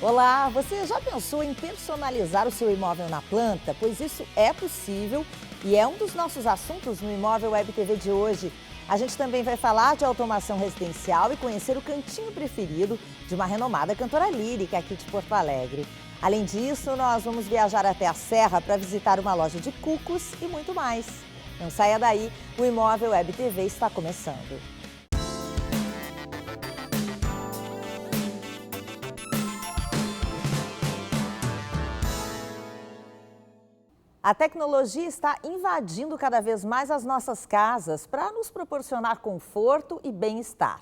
Olá, você já pensou em personalizar o seu imóvel na planta? Pois isso é possível e é um dos nossos assuntos no Imóvel Web TV de hoje. A gente também vai falar de automação residencial e conhecer o cantinho preferido de uma renomada cantora lírica aqui de Porto Alegre. Além disso, nós vamos viajar até a Serra para visitar uma loja de cucos e muito mais. Não saia daí, o Imóvel Web TV está começando. A tecnologia está invadindo cada vez mais as nossas casas para nos proporcionar conforto e bem-estar.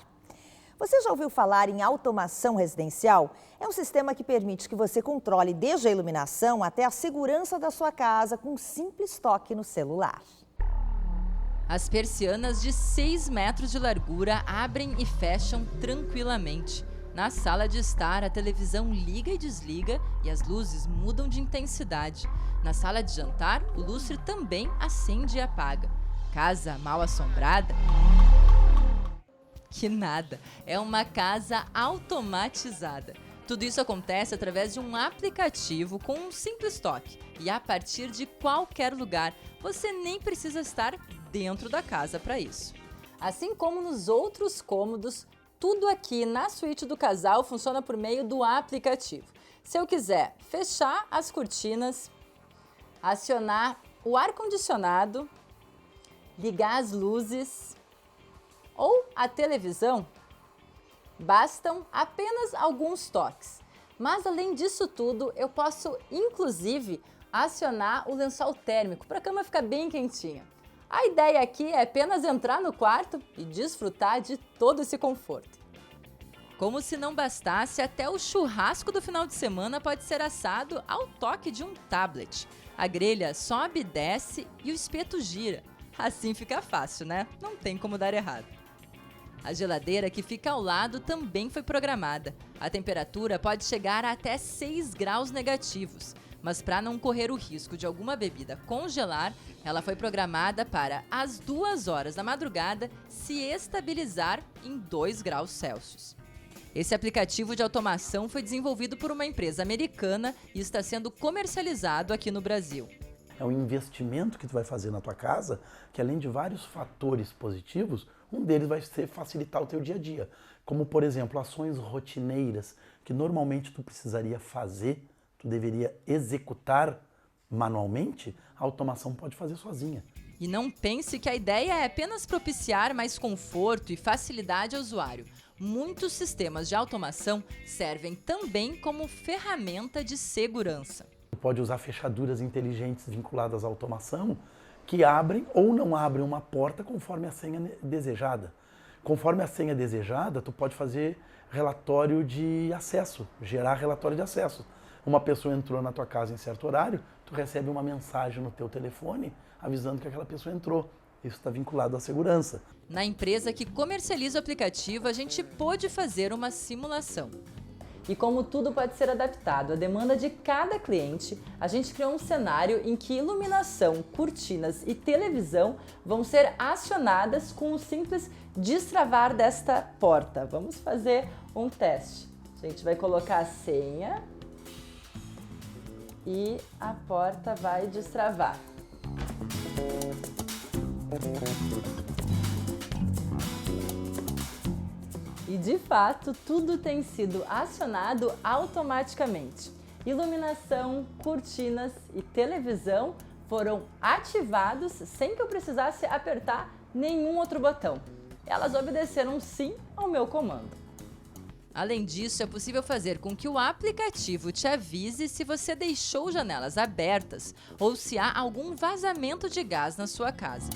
Você já ouviu falar em automação residencial? É um sistema que permite que você controle desde a iluminação até a segurança da sua casa com um simples toque no celular. As persianas de 6 metros de largura abrem e fecham tranquilamente. Na sala de estar, a televisão liga e desliga e as luzes mudam de intensidade. Na sala de jantar, o lustre também acende e apaga. Casa mal assombrada? Que nada, é uma casa automatizada. Tudo isso acontece através de um aplicativo com um simples toque. E a partir de qualquer lugar, você nem precisa estar dentro da casa para isso. Assim como nos outros cômodos, tudo aqui na suíte do casal funciona por meio do aplicativo. Se eu quiser fechar as cortinas, acionar o ar-condicionado, ligar as luzes ou a televisão, bastam apenas alguns toques. Mas além disso tudo, eu posso inclusive acionar o lençol térmico para a cama ficar bem quentinha. A ideia aqui é apenas entrar no quarto e desfrutar de todo esse conforto. Como se não bastasse, até o churrasco do final de semana pode ser assado ao toque de um tablet. A grelha sobe e desce e o espeto gira. Assim fica fácil, né? Não tem como dar errado. A geladeira que fica ao lado também foi programada. A temperatura pode chegar a até 6 graus negativos. Mas para não correr o risco de alguma bebida congelar, ela foi programada para, às 2 horas da madrugada, se estabilizar em 2 graus Celsius. Esse aplicativo de automação foi desenvolvido por uma empresa americana e está sendo comercializado aqui no Brasil. É um investimento que tu vai fazer na tua casa, que além de vários fatores positivos, um deles vai ser facilitar o teu dia a dia. Como, por exemplo, ações rotineiras que normalmente tu precisaria fazer, tu deveria executar manualmente, a automação pode fazer sozinha. E não pense que a ideia é apenas propiciar mais conforto e facilidade ao usuário. Muitos sistemas de automação servem também como ferramenta de segurança. Tu pode usar fechaduras inteligentes vinculadas à automação que abrem ou não abrem uma porta conforme a senha desejada. Conforme a senha desejada, tu pode fazer relatório de acesso, gerar relatório de acesso. Uma pessoa entrou na tua casa em certo horário, tu recebe uma mensagem no teu telefone avisando que aquela pessoa entrou. Isso está vinculado à segurança. Na empresa que comercializa o aplicativo, a gente pôde fazer uma simulação. E como tudo pode ser adaptado à demanda de cada cliente, a gente criou um cenário em que iluminação, cortinas e televisão vão ser acionadas com o simples destravar desta porta. Vamos fazer um teste. A gente vai colocar a senha e a porta vai destravar. E de fato, tudo tem sido acionado automaticamente. Iluminação, cortinas e televisão foram ativados sem que eu precisasse apertar nenhum outro botão. Elas obedeceram sim ao meu comando. Além disso, é possível fazer com que o aplicativo te avise se você deixou janelas abertas ou se há algum vazamento de gás na sua casa.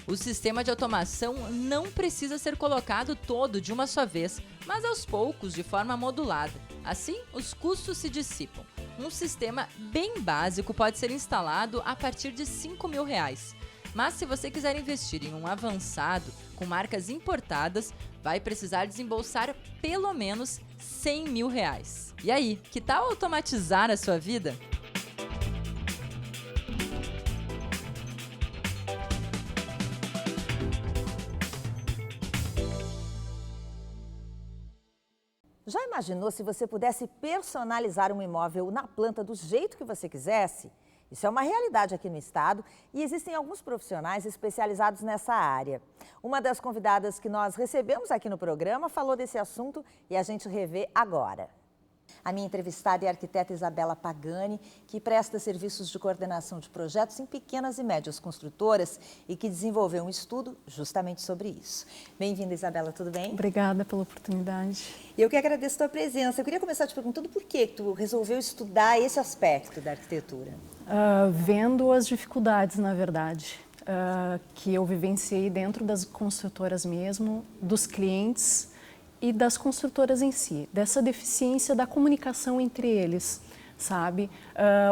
O sistema de automação não precisa ser colocado todo de uma só vez, mas aos poucos, de forma modulada. Assim, os custos se dissipam. Um sistema bem básico pode ser instalado a partir de R$ 5.000. Mas se você quiser investir em um avançado, com marcas importadas, vai precisar desembolsar pelo menos R$ 100.000. E aí, que tal automatizar a sua vida? Já imaginou se você pudesse personalizar um imóvel na planta do jeito que você quisesse? Isso é uma realidade aqui no estado e existem alguns profissionais especializados nessa área. Uma das convidadas que nós recebemos aqui no programa falou desse assunto e a gente revê agora. A minha entrevistada é a arquiteta Isabela Pagani, que presta serviços de coordenação de projetos em pequenas e médias construtoras e que desenvolveu um estudo justamente sobre isso. Bem-vinda, Isabela, tudo bem? Obrigada pela oportunidade. Eu que agradeço a tua presença. Eu queria começar te perguntando por que tu resolveu estudar esse aspecto da arquitetura. Vendo as dificuldades, na verdade, que eu vivenciei dentro das construtoras mesmo, dos clientes e das construtoras em si, dessa deficiência da comunicação entre eles, sabe?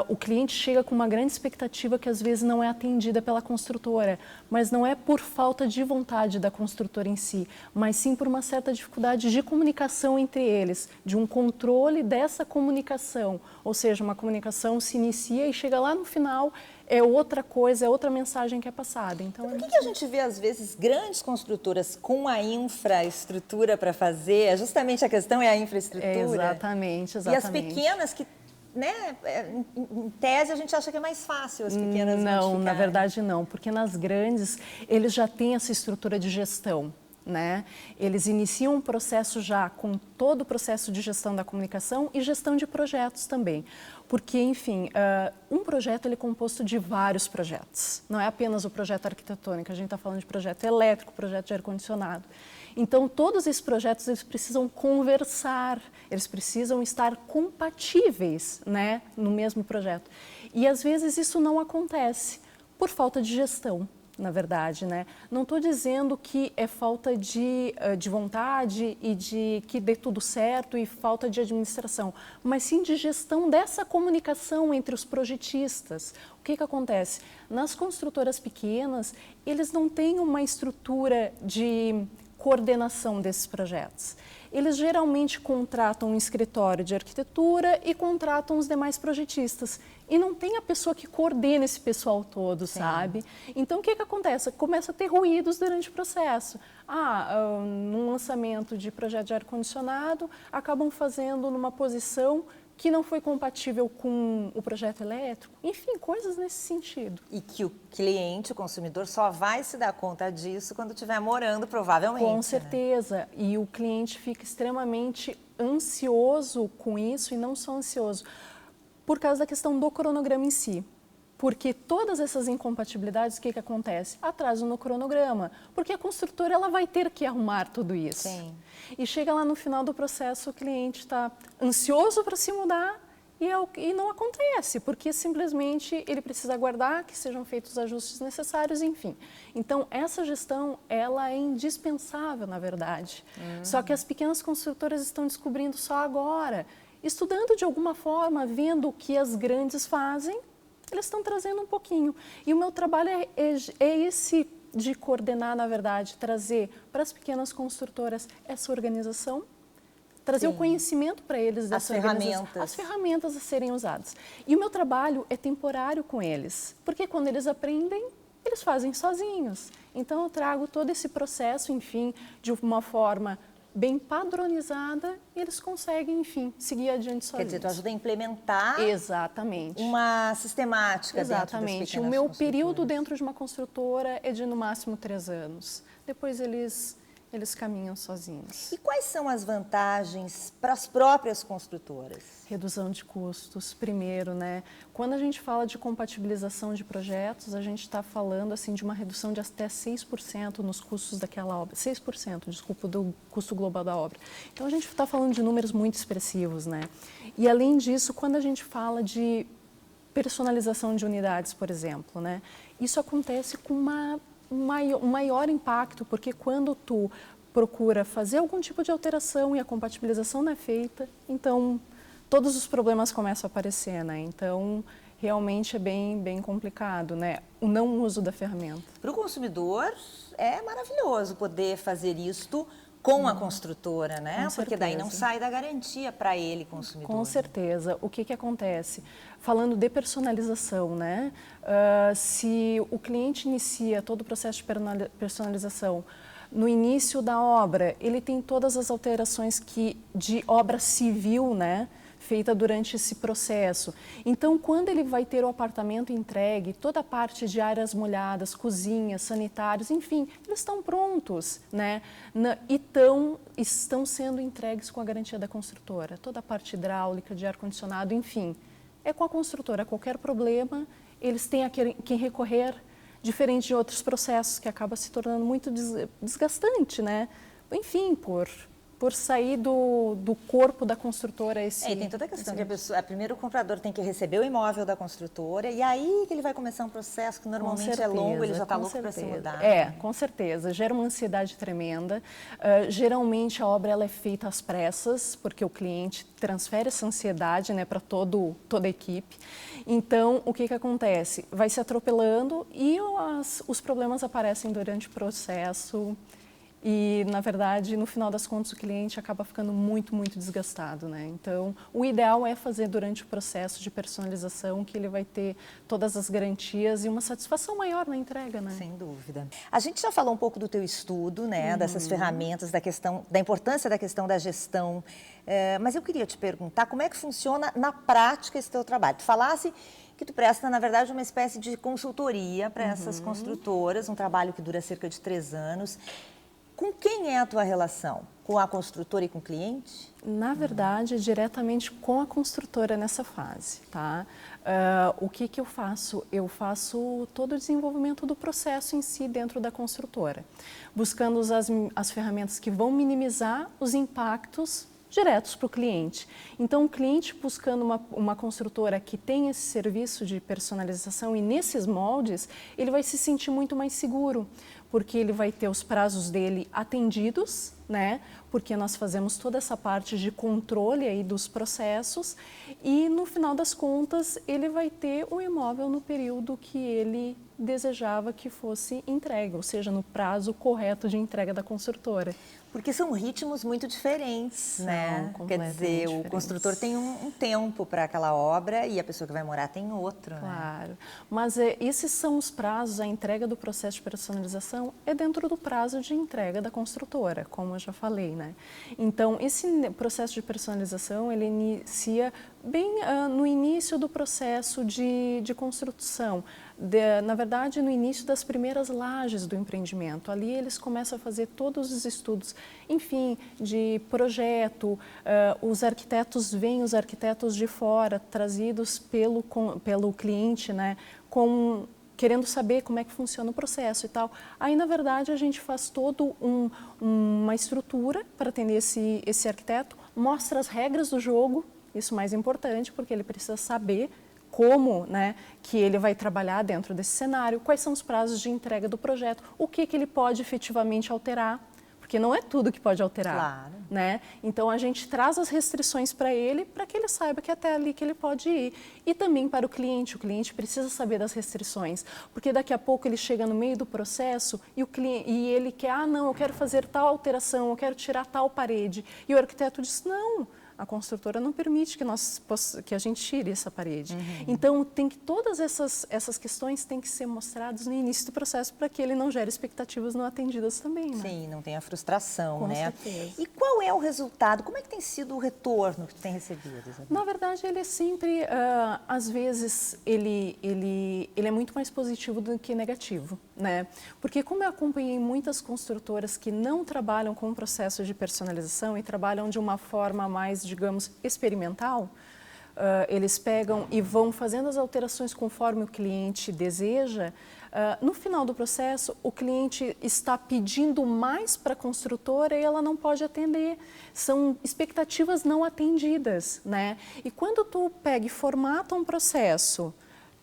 O cliente chega com uma grande expectativa que às vezes não é atendida pela construtora, mas não é por falta de vontade da construtora em si, mas sim por uma certa dificuldade de comunicação entre eles, de um controle dessa comunicação, ou seja, uma comunicação se inicia e chega lá no final, é outra coisa, é outra mensagem que é passada. Então, por que a gente vê, às vezes, grandes construtoras com a infraestrutura para fazer? Justamente a questão é a infraestrutura. Exatamente. E as pequenas que, né, em tese, a gente acha que é mais fácil as pequenas Não, na verdade não, porque nas grandes eles já têm essa estrutura de gestão. Né? Eles iniciam um processo já com todo o processo de gestão da comunicação e gestão de projetos também. Porque, enfim, um projeto ele é composto de vários projetos. Não é apenas o projeto arquitetônico, a gente está falando de projeto elétrico, projeto de ar-condicionado. Então, todos esses projetos eles precisam conversar, eles precisam estar compatíveis, né, no mesmo projeto. E, às vezes, isso não acontece por falta de gestão. Na verdade, né? Não estou dizendo que é falta de vontade e de que dê tudo certo e falta de administração, mas sim de gestão dessa comunicação entre os projetistas. O que acontece? Nas construtoras pequenas, eles não têm uma estrutura de coordenação desses projetos. Eles geralmente contratam um escritório de arquitetura e contratam os demais projetistas. E não tem a pessoa que coordena esse pessoal todo, sim, sabe? Então, o que acontece? Começa a ter ruídos durante o processo. Num lançamento de projeto de ar-condicionado, acabam fazendo numa posição que não foi compatível com o projeto elétrico. Enfim, coisas nesse sentido. E que o cliente, o consumidor, só vai se dar conta disso quando estiver morando, provavelmente. Com certeza. Né? E o cliente fica extremamente ansioso com isso, e não só ansioso, por causa da questão do cronograma em si. Porque todas essas incompatibilidades, o que acontece? Atraso no cronograma. Porque a construtora ela vai ter que arrumar tudo isso. Sim. E chega lá no final do processo, o cliente está ansioso para se mudar e não acontece, porque simplesmente ele precisa aguardar que sejam feitos os ajustes necessários, enfim. Então, essa gestão, ela é indispensável, na verdade. Só que as pequenas construtoras estão descobrindo só agora, estudando de alguma forma, vendo o que as grandes fazem, eles estão trazendo um pouquinho. E o meu trabalho é esse de coordenar, na verdade, trazer para as pequenas construtoras essa organização, trazer o conhecimento para eles dessa organização, as ferramentas a serem usadas. E o meu trabalho é temporário com eles, porque quando eles aprendem, eles fazem sozinhos. Então, eu trago todo esse processo, enfim, de uma forma bem padronizada e eles conseguem, enfim, seguir adiante sozinhos. Quer dizer, tu ajuda a implementar uma sistemática. Exatamente. O meu período dentro de uma construtora é de no máximo 3 anos. Depois eles caminham sozinhos. E quais são as vantagens para as próprias construtoras? Redução de custos, primeiro, né? Quando a gente fala de compatibilização de projetos, a gente está falando assim de uma redução de até 6% nos custos daquela obra. 6%, desculpa, do custo global da obra. Então, a gente está falando de números muito expressivos, né? E, além disso, quando a gente fala de personalização de unidades, por exemplo, né? Isso acontece com um maior impacto, porque quando tu procura fazer algum tipo de alteração e a compatibilização não é feita, então todos os problemas começam a aparecer, né? Então, realmente é bem complicado, né? O não uso da ferramenta. Para o consumidor é maravilhoso poder fazer isto com a construtora, né? Porque daí não sai da garantia para ele, consumidor. Com certeza. O que acontece? Falando de personalização, né? Se o cliente inicia todo o processo de personalização no início da obra, ele tem todas as alterações de obra civil, né, feita durante esse processo. Então, quando ele vai ter o apartamento entregue, toda a parte de áreas molhadas, cozinhas, sanitários, enfim, eles estão prontos, né? E estão sendo entregues com a garantia da construtora. Toda a parte hidráulica, de ar-condicionado, enfim, é com a construtora. Qualquer problema, eles têm a quem recorrer, diferente de outros processos, que acaba se tornando muito desgastante, né? Enfim, por sair do corpo da construtora esse... E tem toda a questão que primeiro o comprador tem que receber o imóvel da construtora e aí que ele vai começar um processo que normalmente é longo, ele já está louco para se mudar. Com certeza. Gera uma ansiedade tremenda. Geralmente a obra ela é feita às pressas, porque o cliente transfere essa ansiedade, né, para toda a equipe. Então, o que acontece? Vai se atropelando e os problemas aparecem durante o processo. E, na verdade, no final das contas, o cliente acaba ficando muito, muito desgastado, né? Então, o ideal é fazer durante o processo de personalização, que ele vai ter todas as garantias e uma satisfação maior na entrega, né? Sem dúvida. A gente já falou um pouco do teu estudo, né? Dessas ferramentas, da importância da questão da gestão. Mas eu queria te perguntar como é que funciona na prática esse teu trabalho. Tu falasse que tu presta, na verdade, uma espécie de consultoria para essas construtoras, um trabalho que dura cerca de 3 anos. Com quem é a tua relação? Com a construtora e com o cliente? Na verdade, diretamente com a construtora nessa fase, tá? O que eu faço? Eu faço todo o desenvolvimento do processo em si dentro da construtora, buscando as ferramentas que vão minimizar os impactos diretos para o cliente. Então, o cliente buscando uma construtora que tem esse serviço de personalização e nesses moldes, ele vai se sentir muito mais seguro, porque ele vai ter os prazos dele atendidos, né? Porque nós fazemos toda essa parte de controle aí dos processos e no final das contas ele vai ter o imóvel no período que ele desejava que fosse entregue, ou seja, no prazo correto de entrega da construtora. Porque são ritmos muito diferentes, né? Quer dizer, o construtor tem um tempo para aquela obra e a pessoa que vai morar tem outro. Claro, né? Mas esses são os prazos, a entrega do processo de personalização é dentro do prazo de entrega da construtora, como eu já falei, né? Então, esse processo de personalização, ele inicia bem no início do processo de construção. Na verdade, no início das primeiras lajes do empreendimento. Ali eles começam a fazer todos os estudos, enfim, de projeto. Os arquitetos os arquitetos de fora, trazidos pelo cliente, né, querendo saber como é que funciona o processo e tal. Aí, na verdade, a gente faz todo uma estrutura para atender esse arquiteto, mostra as regras do jogo, isso mais importante, porque ele precisa saber como, né, que ele vai trabalhar dentro desse cenário, quais são os prazos de entrega do projeto, o que ele pode efetivamente alterar, porque não é tudo que pode alterar, claro, né? Então a gente traz as restrições para ele saiba que é até ali que ele pode ir. E também para o cliente precisa saber das restrições, porque daqui a pouco ele chega no meio do processo e ele quer, não, eu quero fazer tal alteração, eu quero tirar tal parede. E o arquiteto diz, não, a construtora não permite que a gente tire essa parede. Então, todas essas questões têm que ser mostradas no início do processo para que ele não gere expectativas não atendidas também, né? Sim, não tenha frustração, Com né? certeza. E qual é o resultado? Como é que tem sido o retorno que tu tem recebido, Isabel? Na verdade, ele é sempre, às vezes, ele é muito mais positivo do que negativo, né? Porque como eu acompanhei muitas construtoras que não trabalham com o processo de personalização e trabalham de uma forma mais, digamos, experimental, eles pegam e vão fazendo as alterações conforme o cliente deseja. No final do processo, o cliente está pedindo mais para a construtora e ela não pode atender. São expectativas não atendidas, né? E quando tu pega e formata um processo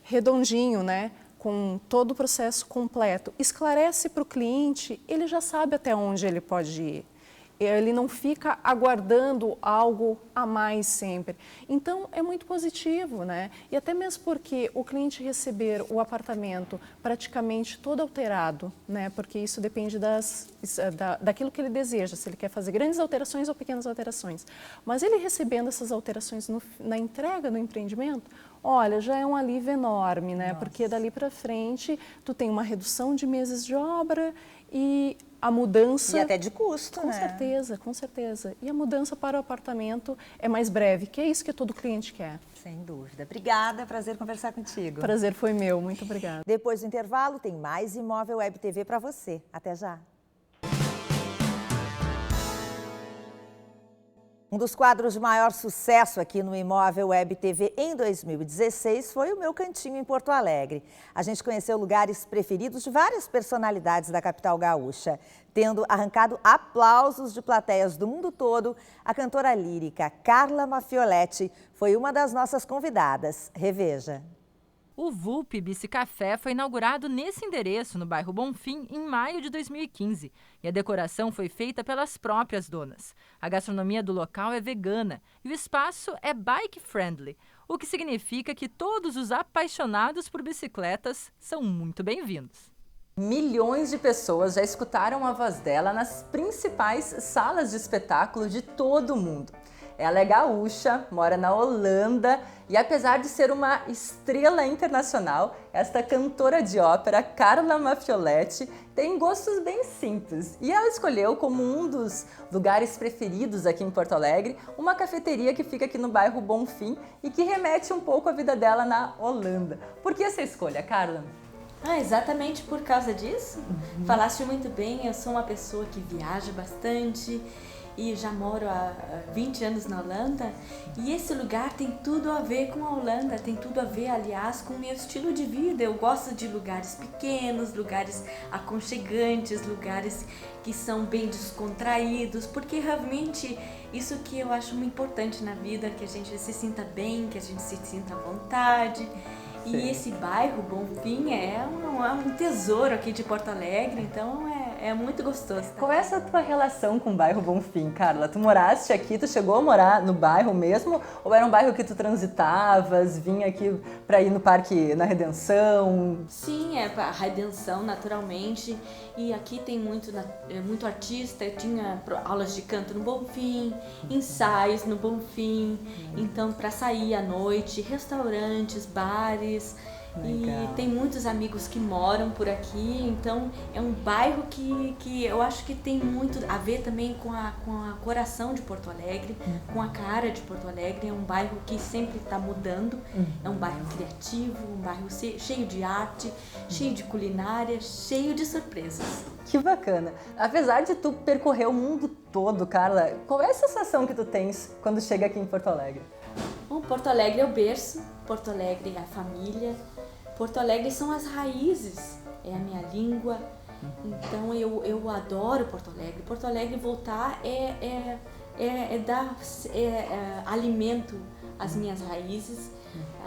redondinho, né, com todo o processo completo, esclarece para o cliente, ele já sabe até onde ele pode ir. Ele não fica aguardando algo a mais sempre. Então, é muito positivo, né? E até mesmo porque o cliente receber o apartamento praticamente todo alterado, né? Porque isso depende daquilo que ele deseja, se ele quer fazer grandes alterações ou pequenas alterações. Mas ele recebendo essas alterações na entrega do empreendimento, Olha, já é um alívio enorme, né? Porque dali para frente tu tem uma redução de meses de obra e a mudança... E até de custo, com né? certeza, com certeza. E a mudança para o apartamento é mais breve, que é isso que todo cliente quer. Sem dúvida. Obrigada, prazer conversar contigo. Prazer foi meu, muito obrigada. Depois do intervalo, tem mais Imóvel Web TV para você. Até já. Um dos quadros de maior sucesso aqui no Imóvel Web TV em 2016 foi o Meu Cantinho em Porto Alegre. A gente conheceu lugares preferidos de várias personalidades da capital gaúcha. Tendo arrancado aplausos de plateias do mundo todo, a cantora lírica Carla Maffioletti foi uma das nossas convidadas. Reveja. O VUP Bicicafé foi inaugurado nesse endereço, no bairro Bonfim, em maio de 2015. E a decoração foi feita pelas próprias donas. A gastronomia do local é vegana e o espaço é bike-friendly, o que significa que todos os apaixonados por bicicletas são muito bem-vindos. Milhões de pessoas já escutaram a voz dela nas principais salas de espetáculo de todo o mundo. Ela é gaúcha, mora na Holanda e, apesar de ser uma estrela internacional, esta cantora de ópera, Carla Maffioletti, tem gostos bem simples. E ela escolheu como um dos lugares preferidos aqui em Porto Alegre uma cafeteria que fica aqui no bairro Bonfim e que remete um pouco à vida dela na Holanda. Por que essa escolha, Carla? Exatamente por causa disso. Falaste muito bem, eu sou uma pessoa que viaja bastante e já moro há 20 anos na Holanda, e esse lugar tem tudo a ver com a Holanda, tem tudo a ver, aliás, com o meu estilo de vida. Eu gosto de lugares pequenos, lugares aconchegantes, lugares que são bem descontraídos, porque realmente isso que eu acho muito importante na vida, que a gente se sinta bem, que a gente se sinta à vontade. Sim. E esse bairro Bonfim é um tesouro aqui de Porto Alegre, então é muito gostoso. Qual é essa tua relação com o bairro Bonfim, Carla? Tu moraste aqui, tu chegou a morar no bairro mesmo? Ou era um bairro que tu transitavas, vinha aqui para ir no Parque na Redenção? Sim, é a Redenção, naturalmente. E aqui tem muito artista. Eu tinha aulas de canto no Bonfim, ensaios no Bonfim. Então, para sair à noite, restaurantes, bares. Legal. E tem muitos amigos que moram por aqui, então é um bairro que eu acho que tem muito a ver também com a coração de Porto Alegre, com a cara de Porto Alegre. É um bairro que sempre está mudando, é um bairro criativo, um bairro cheio de arte, cheio de culinária, cheio de surpresas. Que bacana! Apesar de tu percorrer o mundo todo, Carla, qual é a sensação que tu tens quando chega aqui em Porto Alegre? Bom, Porto Alegre é o berço, Porto Alegre é a família, Porto Alegre são as raízes, é a minha língua, então eu adoro Porto Alegre. Porto Alegre voltar é dar alimento às minhas raízes,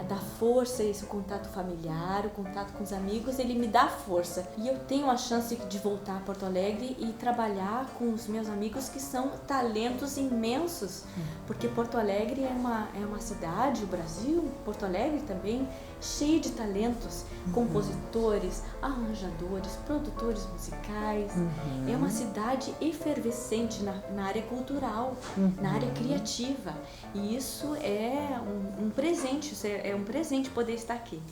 dar força, esse contato familiar, o contato com os amigos, ele me dá força. E eu tenho a chance de voltar a Porto Alegre e trabalhar com os meus amigos que são talentos imensos, porque Porto Alegre é uma cidade, o Brasil, Porto Alegre também, cheio de talentos, compositores, arranjadores, produtores musicais. É uma cidade efervescente na área cultural, na área criativa. E isso é um presente, é um presente poder estar aqui.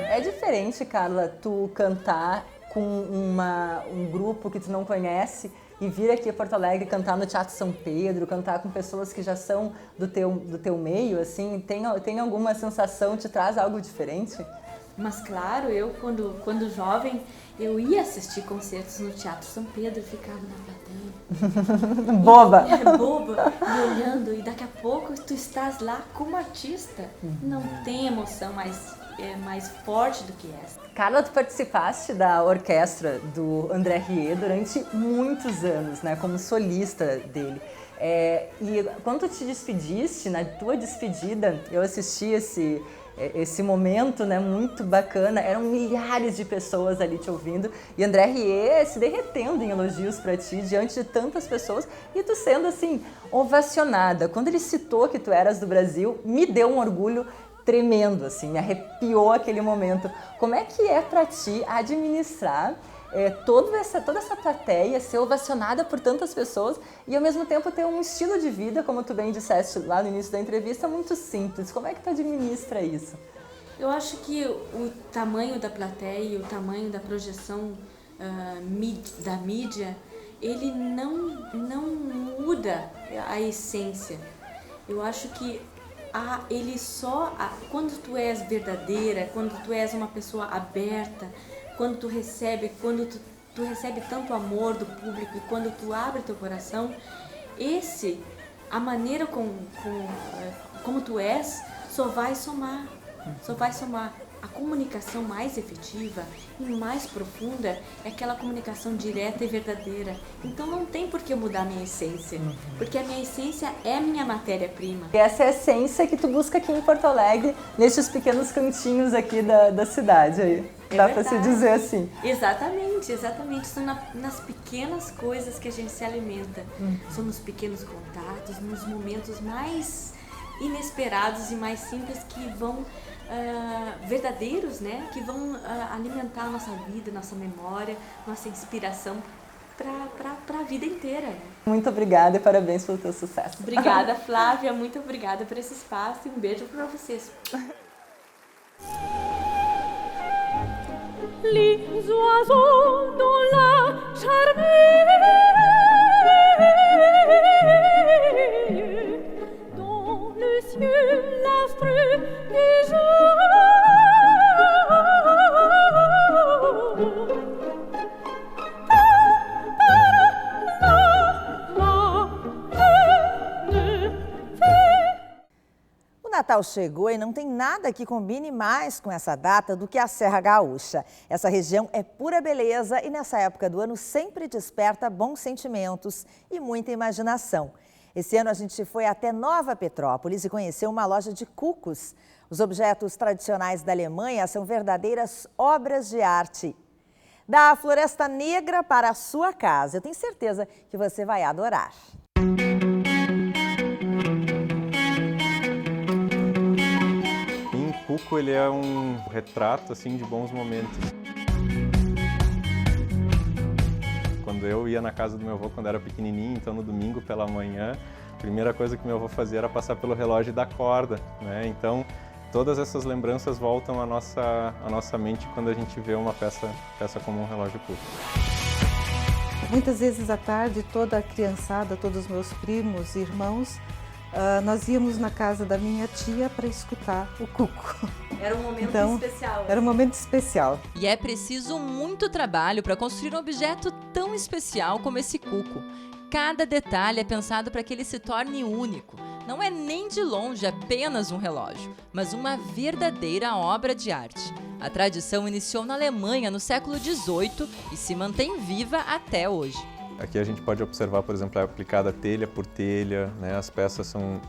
É diferente, Carla, tu cantar com um grupo que tu não conhece e vir aqui a Porto Alegre cantar no Teatro São Pedro, cantar com pessoas que já são do teu meio, assim, tem alguma sensação, te traz algo diferente? Mas claro, eu quando jovem, eu ia assistir concertos no Teatro São Pedro, ficava na plateia. Boba! Boba, e olhando, e daqui a pouco tu estás lá como artista. Não tem emoção mais forte do que essa. Carla, tu participaste da orquestra do André Rieu durante muitos anos, né, como solista dele. E quando tu te despediste, na tua despedida, eu assisti esse momento, né, muito bacana. Eram milhares de pessoas ali te ouvindo e André Rieu se derretendo em elogios para ti diante de tantas pessoas e tu sendo assim ovacionada. Quando ele citou que tu eras do Brasil, me deu um orgulho tremendo, assim, me arrepiou aquele momento. Como é que é para ti administrar toda essa plateia, ser ovacionada por tantas pessoas e ao mesmo tempo ter um estilo de vida, como tu bem disseste lá no início da entrevista, muito simples? Como é que tu administra isso? Eu acho que o tamanho da plateia, o tamanho da projeção da mídia, ele não muda a essência. Eu acho que quando tu és verdadeira, quando tu és uma pessoa aberta, quando tu recebe tanto amor do público e quando tu abre teu coração, a maneira como tu és, só vai somar. A comunicação mais efetiva e mais profunda é aquela comunicação direta e verdadeira. Então não tem por que mudar a minha essência, porque a minha essência é a minha matéria-prima. E essa é a essência que tu busca aqui em Porto Alegre, nesses pequenos cantinhos aqui da cidade aí. Dá para se dizer assim. Exatamente. São nas pequenas coisas que a gente se alimenta. São nos pequenos contatos, nos momentos mais inesperados e mais simples que vão verdadeiros, né? Que vão alimentar a nossa vida, nossa memória, nossa inspiração para a vida inteira. Né? Muito obrigada e parabéns pelo teu sucesso. Obrigada, Flávia. Muito obrigada por esse espaço e um beijo para vocês. Les oiseaux dans la charmille, dans le ciel l'astre du jour. O Natal chegou e não tem nada que combine mais com essa data do que a Serra Gaúcha. Essa região é pura beleza e nessa época do ano sempre desperta bons sentimentos e muita imaginação. Esse ano a gente foi até Nova Petrópolis e conheceu uma loja de cucos. Os objetos tradicionais da Alemanha são verdadeiras obras de arte. Da Floresta Negra para a sua casa. Eu tenho certeza que você vai adorar. O cuco, ele é um retrato assim de bons momentos. Quando eu ia na casa do meu avô quando era pequenininho, então no domingo pela manhã, a primeira coisa que meu avô fazia era passar pelo relógio da corda, né? Então todas essas lembranças voltam à nossa mente quando a gente vê uma peça como um relógio cuco. Muitas vezes à tarde, toda a criançada, todos os meus primos e irmãos, nós íamos na casa da minha tia para escutar o cuco. Era um momento especial. Era um momento especial. E é preciso muito trabalho para construir um objeto tão especial como esse cuco. Cada detalhe é pensado para que ele se torne único. Não é nem de longe apenas um relógio, mas uma verdadeira obra de arte. A tradição iniciou na Alemanha no século XVIII e se mantém viva até hoje. Aqui a gente pode observar, por exemplo, é aplicada telha por telha, né? As peças são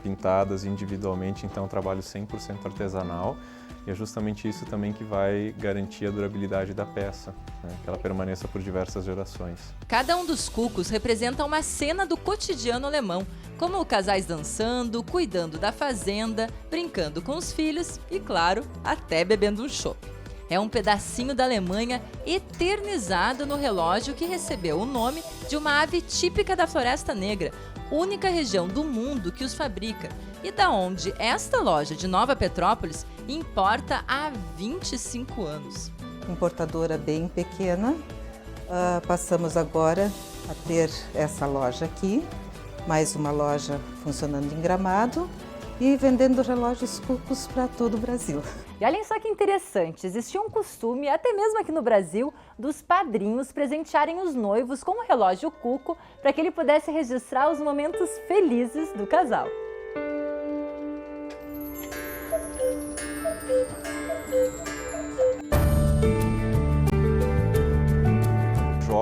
pintadas individualmente, então é um trabalho 100% artesanal. E é justamente isso também que vai garantir a durabilidade da peça, né? Que ela permaneça por diversas gerações. Cada um dos cucos representa uma cena do cotidiano alemão, como casais dançando, cuidando da fazenda, brincando com os filhos e, claro, até bebendo um chopp. É um pedacinho da Alemanha eternizado no relógio que recebeu o nome de uma ave típica da Floresta Negra, única região do mundo que os fabrica, e da onde esta loja de Nova Petrópolis importa há 25 anos. Importadora bem pequena, passamos agora a ter essa loja aqui, mais uma loja funcionando em Gramado e vendendo relógios cucos para todo o Brasil. E olhem só que interessante, existia um costume, até mesmo aqui no Brasil, dos padrinhos presentearem os noivos com um relógio cuco para que ele pudesse registrar os momentos felizes do casal.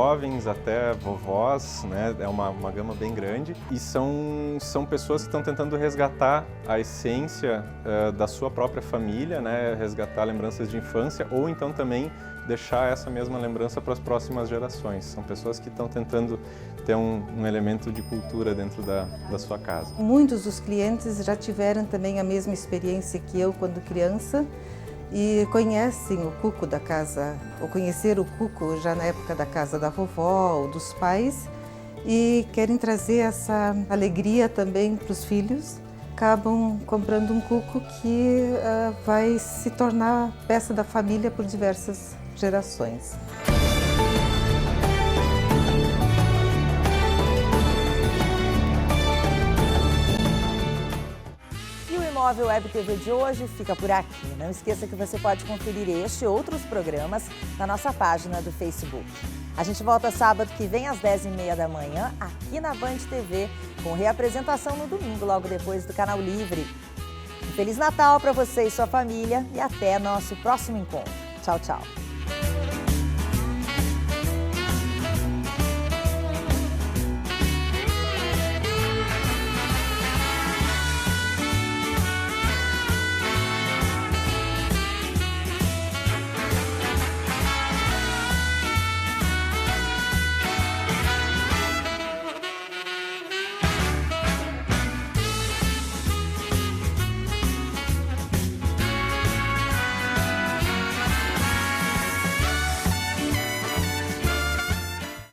jovens até vovós, né? É uma gama bem grande. E são pessoas que estão tentando resgatar a essência da sua própria família, né? Resgatar lembranças de infância ou então também deixar essa mesma lembrança para as próximas gerações. São pessoas que estão tentando ter um elemento de cultura dentro da sua casa. Muitos dos clientes já tiveram também a mesma experiência que eu quando criança e conhecem o cuco da casa, ou conheceram o cuco já na época da casa da vovó ou dos pais e querem trazer essa alegria também para os filhos. Acabam comprando um cuco que vai se tornar peça da família por diversas gerações. E o Imóvel Web TV de hoje fica por aqui. Não esqueça que você pode conferir este e outros programas na nossa página do Facebook. A gente volta sábado que vem às 10h30 da manhã aqui na Band TV, com reapresentação no domingo, logo depois do Canal Livre. Um Feliz Natal para você e sua família e até nosso próximo encontro. Tchau, tchau.